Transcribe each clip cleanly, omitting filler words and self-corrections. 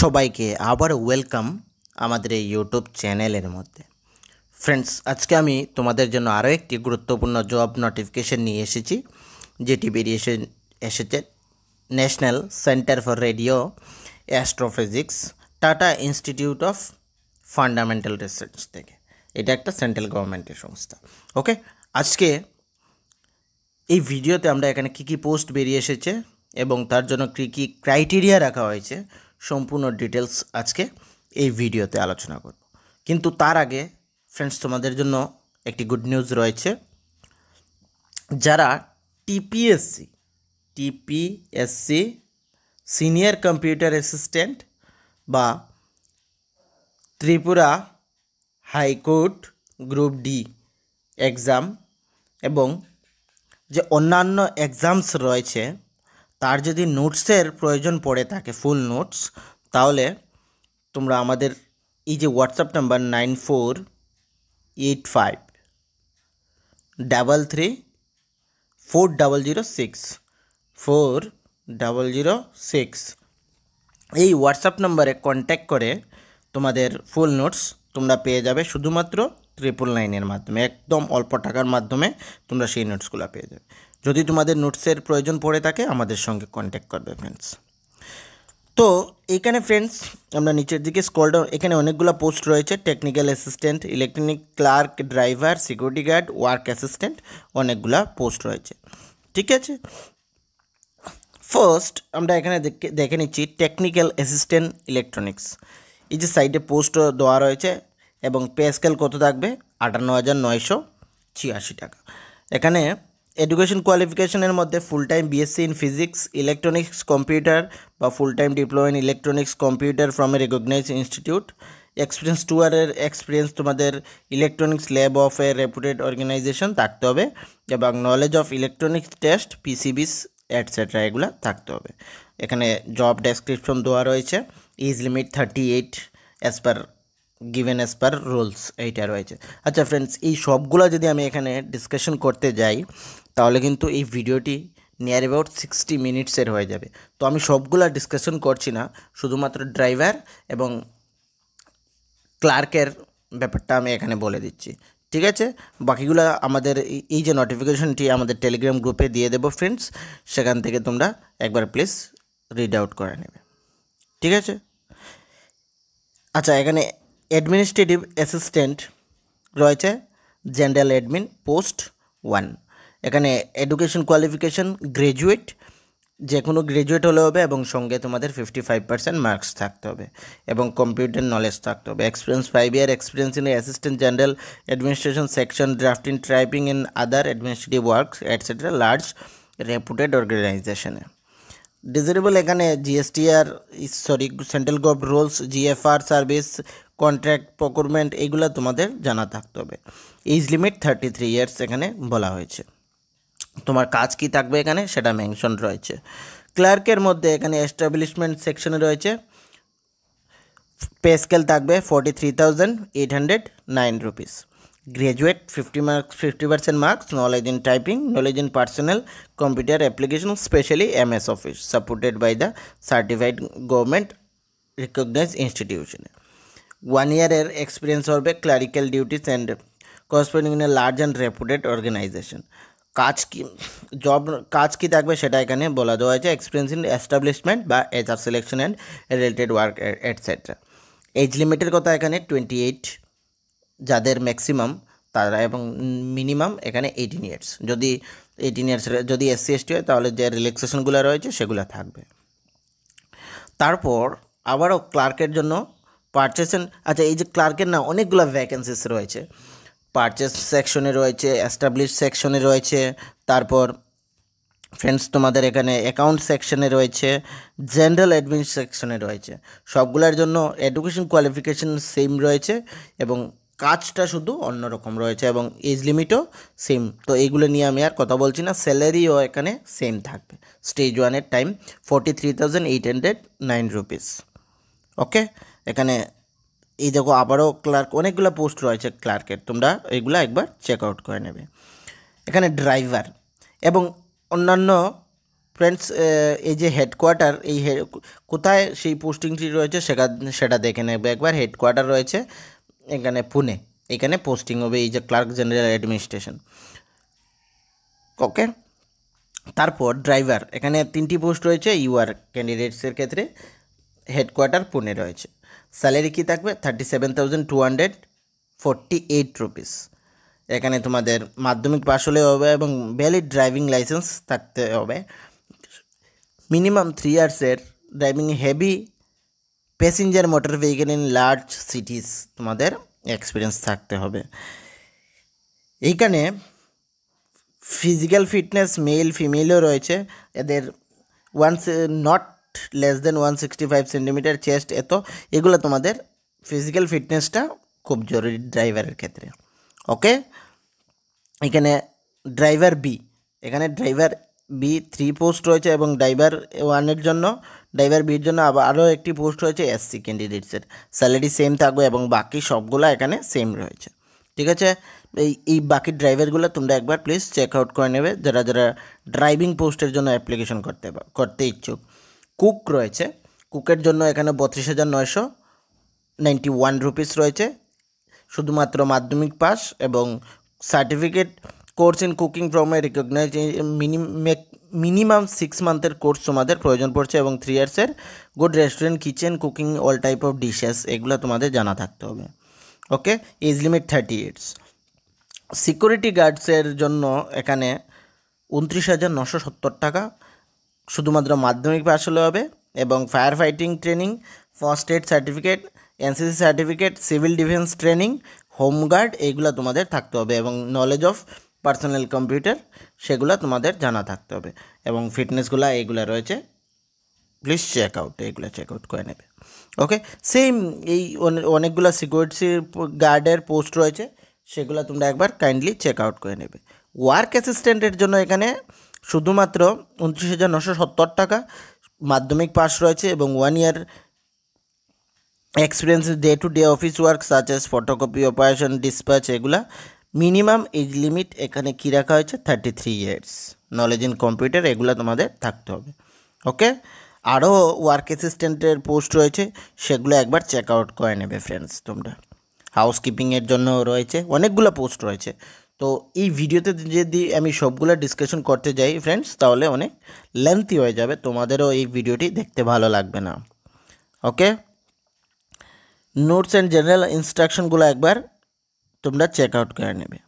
সবাইকে আবার ওয়েলকাম আমাদের এই ইউটিউব চ্যানেলের মধ্যে। ফ্রেন্ডস, আজকে আমি তোমাদের জন্য আরও একটি গুরুত্বপূর্ণ জব নোটিফিকেশন নিয়ে এসেছি, যেটি বেরিয়ে এসেছে national centre for radio astrophysics tata institute of fundamental research থেকে। এটা একটা সেন্ট্রাল গভর্নমেন্টের সংস্থা। ওকে, আজকে এই ভিডিওতে আমরা এখানে কী কী পোস্ট বেরিয়ে এসেছে এবং তার জন্য কী কী ক্রাইটেরিয়া রাখা হয়েছে সম্পূর্ণ ডিটেলস আজকে এই ভিডিওতে আলোচনা করব। কিন্তু তার আগে ফ্রেন্ডস, তোমাদের জন্য একটি গুড নিউজ রয়েছে। যারা টিপিএসসি সিনিয়র কম্পিউটার অ্যাসিস্ট্যান্ট বা Tripura high court group D exam এবং যে অন্যান্য এক্সামস রয়েছে, তার যদি নোটসের প্রয়োজন পড়ে থাকে, ফুল নোটস, তাহলে তোমরা আমাদের এই যে হোয়াটসঅ্যাপ নাম্বার 9485334006 এই হোয়াটসঅ্যাপ নাম্বারে কন্ট্যাক্ট করে তোমাদের ফুল নোটস তোমরা পেয়ে যাবে শুধুমাত্র 999-এর মাধ্যমে। একদম অল্প টাকার মাধ্যমে তোমরা সেই নোটসগুলো পেয়ে যাবে। যদি তোমাদের নোটসের প্রয়োজন পড়ে থাকে আমাদের সঙ্গে কন্ট্যাক্ট করবে ফ্রেন্ডস। তো এইখানে ফ্রেন্ডস আমরা নিচের দিকে স্ক্রল ডাউন, এখানে অনেকগুলো পোস্ট রয়েছে। Technical assistant, electronic clerk, driver, security guard, work assistant, অনেকগুলো পোস্ট রয়েছে। ঠিক আছে, ফার্স্ট আমরা এখানে দেখে নিচ্ছি টেকনিক্যাল অ্যাসিস্ট্যান্ট ইলেকট্রনিক্স। এই যে সাইডে পোস্ট দেওয়া রয়েছে এবং পে স্কেল কত থাকবে? 58,986 টাকা। এখানে এডুকেশন কোয়ালিফিকেশনের মধ্যে full time BSc in physics, electronics computer বা full time diploma in electronics computer from a recognised institute, experience 2 ইয়ারের এক্সপিরিয়েন্স তোমাদের electronics lab of a reputed organisation থাকতে হবে এবং knowledge of electronics test, PCBs etcetera এগুলো থাকতে হবে। এখানে জব ডেসক্রিপশন দেওয়া রয়েছে। Age limit 38 as per given as per rules, এইটা রয়েছে। আচ্ছা ফ্রেন্ডস, এই সবগুলো যদি আমি এখানে ডিসকাশন করতে যাই তাহলে কিন্তু এই ভিডিওটি নিয়ার অ্যাবাউট 60 মিনিটসের হয়ে যাবে। তো আমি সবগুলা ডিসকাশন করছি না, শুধুমাত্র ড্রাইভার এবং ক্লার্কের ব্যাপারটা আমি এখানে বলে দিচ্ছি। ঠিক আছে, বাকিগুলো আমাদের এই যে নোটিফিকেশনটি আমাদের টেলিগ্রাম গ্রুপে দিয়ে দেবো ফ্রেন্ডস, সেখান থেকে তোমরা একবার প্লিজ রিড আউট করে নেবে। ঠিক আছে, আচ্ছা এখানে অ্যাডমিনিস্ট্রেটিভ অ্যাসিস্ট্যান্ট রয়েছে, জেনারেল অ্যাডমিন পোস্ট 1। এখানে এডুকেশন কোয়ালিফিকেশন গ্র্যাজুয়েট, যে কোনো গ্র্যাজুয়েট হলে হবে এবং সঙ্গে তোমাদের 55% মার্কস থাকতে হবে এবং কম্পিউটার নলেজ থাকতে হবে। Experience 5 year experience in assistant general administration section, drafting, typing in other administrative works etcetera large reputed অর্গানাইজেশনে। ডিজারেবল এখানে GSTR central gov rules, GFR service, contract, procurement, এইগুলো তোমাদের জানা থাকতে হবে। এজ লিমিট 33 ইয়ার্স এখানে বলা হয়েছে। তোমার কাজ কি থাকবে এখানে সেটা মেনশন রয়েছে। ক্লার্কের মধ্যে এখানে এস্টাবলিশমেন্ট সেকশনে রয়েছে, পে স্কেল থাকবে 43,809 rupees. Graduate 50% marks, knowledge in typing, knowledge in personal computer application, specially MS office, supported by the certified government recognised ইনস্টিটিউশনে। 1 ইয়ারের এক্সপিরিয়েন্স হবে clerical duties and corresponding in a large and reputed organisation. কাজ কি থাকবে সেটা এখানে বলা দেওয়া হয়েছে। এক্সপিরিয়েন্স ইন এস্টাবলিশমেন্ট বা HR selection and related work etcetera. Age লিমিটের কথা এখানে 28 যাদের ম্যাক্সিমাম তারা, এবং মিনিমাম এখানে 18 ইয়ার্স। যদি 18 ইয়ার্স যদি SC ST হয় তাহলে যে রিল্যাক্সেশনগুলো রয়েছে সেগুলো থাকবে। তারপর আবারও ক্লার্কের জন্য পারচেসেন, আচ্ছা এই যে ক্লার্কের না অনেকগুলো ভ্যাকেন্সিস রয়েছে। পারচেস সেকশনে রয়েছে, এস্টাবলিশ সেকশনে রয়েছে, তারপর ফ্রেন্ডস তোমাদের এখানে অ্যাকাউন্ট সেকশনে রয়েছে, জেনারেল অ্যাডমিন সেকশনে রয়েছে। সবগুলোর জন্য এডুকেশন কোয়ালিফিকেশন সেম রয়েছে এবং কাজটা শুধু অন্যরকম রয়েছে এবং এজ লিমিটও সেম। তো এইগুলো নিয়ে আমি আর কথা বলছি না, স্যালারিও এখানে সেম থাকবে। স্টেজ 1-এর টাইম 43,809 রুপিস। ওকে, এখানে এই দেখো আবারও ক্লার্ক, অনেকগুলো পোস্ট রয়েছে ক্লার্কের, তোমরা এইগুলো একবার চেক আউট করে নেবে। এখানে ড্রাইভার এবং অন্যান্য ফ্রেন্ডস এই যে হেডকোয়ার্টার কোথায় সেই পোস্টিংটি রয়েছে সেটা দেখে নেবে একবার। হেডকোয়ার্টার রয়েছে এখানে পুনে, এখানে পোস্টিং হবে এই যে ক্লার্ক জেনারেল অ্যাডমিনিস্ট্রেশন। ওকে, তারপর ড্রাইভার, এখানে 3টি পোস্ট রয়েছে ইউআর ক্যান্ডিডেটসের ক্ষেত্রে, হেডকোয়ার্টার পুনে রয়েছে। স্যালারি কী থাকবে? 37,248 রুপিস। এখানে তোমাদের মাধ্যমিক পাস হলে হবে এবং ভ্যালিড ড্রাইভিং লাইসেন্স থাকতে হবে। মিনিমাম 3 ইয়ার্সের driving heavy passenger motor vehicle in large cities তোমাদের এক্সপিরিয়েন্স থাকতে হবে। এইখানে ফিজিক্যাল ফিটনেস মেল ফিমেলও রয়েছে। এদের not less than 165 centimetre chest, এগুলো তোমাদের ফিজিক্যাল ফিটনেসটা খুব জরুরি ড্রাইভারের ক্ষেত্রে। ওকে, এখানে ড্রাইভার বি, এখানে ড্রাইভার বি 3 পোস্ট রয়েছে এবং ড্রাইভার 1-এর জন্য, ড্রাইভার বির জন্য আরও একটি পোস্ট রয়েছে এসসি ক্যান্ডিডেটসের। স্যালারি সেম থাকবে এবং বাকি সবগুলো এখানে সেম রয়েছে। ঠিক আছে, এই বাকি ড্রাইভারগুলো তোমরা একবার প্লিজ চেক আউট করে নেবে যারা ড্রাইভিং পোস্টের জন্য অ্যাপ্লিকেশন করতে ইচ্ছুক। কুক রয়েছে, কুকের জন্য এখানে 32,991 রুপিস রয়েছে। শুধুমাত্র মাধ্যমিক পাস এবং certificate course in cooking from a recognise minimum 6 মান্থের কোর্স তোমাদের প্রয়োজন পড়ছে এবং 3 ইয়ার্সের good restaurant kitchen cooking all type of dishes, এগুলো তোমাদের জানা থাকতে হবে। Okay, age limit 30 years. Security গার্ডসের জন্য এখানে 29,970 টাকা, শুধুমাত্র মাধ্যমিক পাস হলে হবে এবং fire fighting training, first aid certificate, NCC certificate, civil defence training, home guard, এইগুলো তোমাদের থাকতে হবে এবং নলেজ অফ পার্সোনাল কম্পিউটার সেগুলো তোমাদের জানা থাকতে হবে এবং ফিটনেসগুলো এইগুলো রয়েছে, প্লিজ চেক আউট করে নেবে। ওকে, সেম এই অনেকগুলো সিকিউরিটি গার্ডের পোস্ট রয়েছে, সেগুলো তোমরা একবার কাইন্ডলি চেক আউট করে নেবে। ওয়ার্ক অ্যাসিস্ট্যান্টের জন্য এখানে শুধুমাত্র 29,970 টাকা, মাধ্যমিক পাস রয়েছে এবং 1 year experience day to day office work such as photocopy operation dispatch, এগুলা। মিনিমাম এজ লিমিট এখানে কী রাখা হয়েছে? 33 ইয়ার্স। নলেজ ইন কম্পিউটার এগুলো তোমাদের থাকতে হবে। ওকে, আরও ওয়ার্ক অ্যাসিস্ট্যান্টের পোস্ট রয়েছে, সেগুলো একবার চেক আউট করে নেবে ফ্রেন্ডস তোমরা। হাউসকিপিংয়ের জন্য রয়েছে, অনেকগুলো পোস্ট রয়েছে। তো এই ভিডিওতে যদি আমি সবগুলো ডিসকাশন করতে যাই ফ্রেন্ডস, তাহলে অনেক লেন্থি হয়ে যাবে, তোমাদেরও এই ভিডিওটি দেখতে ভালো লাগবে না। ওকে, নোটস অ্যান্ড জেনারেল ইনস্ট্রাকশনগুলো একবার তোমরা চেক আউট করে নেবে।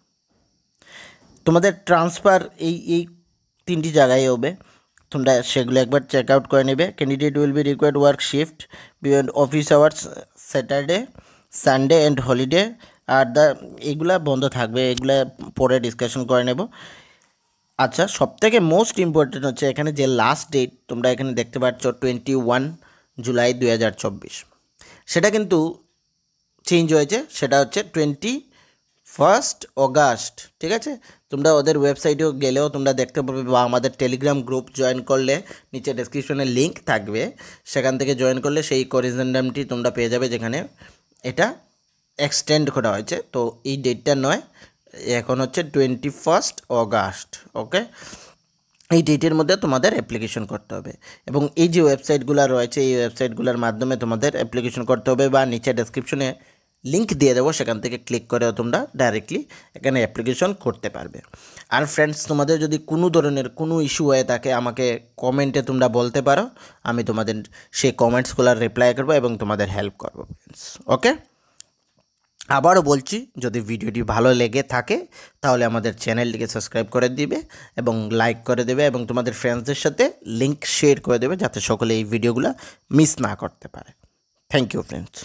তোমাদের ট্রান্সফার এই 3টি জায়গায় হবে, তোমরা সেগুলো একবার চেক আউট করে নেবে। Candidate will be required work shift beyond office hours Saturday Sunday and holiday, আর এইগুলা বন্ধ থাকবে, এগুলা পরে ডিসকাশন করে নেব। আচ্ছা, সবথেকে মোস্ট ইম্পর্টেন্ট হচ্ছে এখানে যে লাস্ট ডেট তোমরা এখানে দেখতে পাচ্ছ 21 জুলাই 2024, সেটা কিন্তু চেঞ্জ হয়েছে, সেটা হচ্ছে 21 অগাস্ট। ঠিক আছে, তোমরা ওদের ওয়েবসাইটেও গেলেও তোমরা দেখতে পাবে বা আমাদের টেলিগ্রাম গ্রুপ জয়েন করলে নিচে ডেসক্রিপশনে লিঙ্ক থাকবে, সেখান থেকে জয়েন করলে সেই করিজেন্ডামটি তোমরা পেয়ে যাবে যেখানে এটা এক্সটেন্ড করা হয়েছে। তো এই ডেটটা নয়, এখন হচ্ছে 21 অগাস্ট। ওকে, এই ডেটের মধ্যে তোমাদের অ্যাপ্লিকেশন করতে হবে এবং এই যে ওয়েবসাইটগুলো রয়েছে এই ওয়েবসাইটগুলোর মাধ্যমে তোমাদের অ্যাপ্লিকেশন করতে হবে, বা নিচে ডেসক্রিপশনে লিঙ্ক দিয়ে দেবো, সেখান থেকে ক্লিক করেও তোমরা ডাইরেক্টলি এখানে অ্যাপ্লিকেশন করতে পারবে। আর ফ্রেন্ডস, তোমাদের যদি কোনো ধরনের কোনো ইস্যু হয়ে থাকে আমাকে কমেন্টে তোমরা বলতে পারো, আমি তোমাদের সেই কমেন্টসগুলোর রিপ্লাই করবো এবং তোমাদের হেল্প করবো ফ্রেন্ডস। ওকে, আবারও বলছি, যদি ভিডিওটি ভালো লেগে থাকে তাহলে আমাদের চ্যানেলটিকে সাবস্ক্রাইব করে দিবে এবং লাইক করে দেবে এবং তোমাদের ফ্রেন্ডসদের সাথে লিঙ্ক শেয়ার করে দেবে যাতে সকলে এই ভিডিওগুলো মিস না করতে পারে। Thank you friends.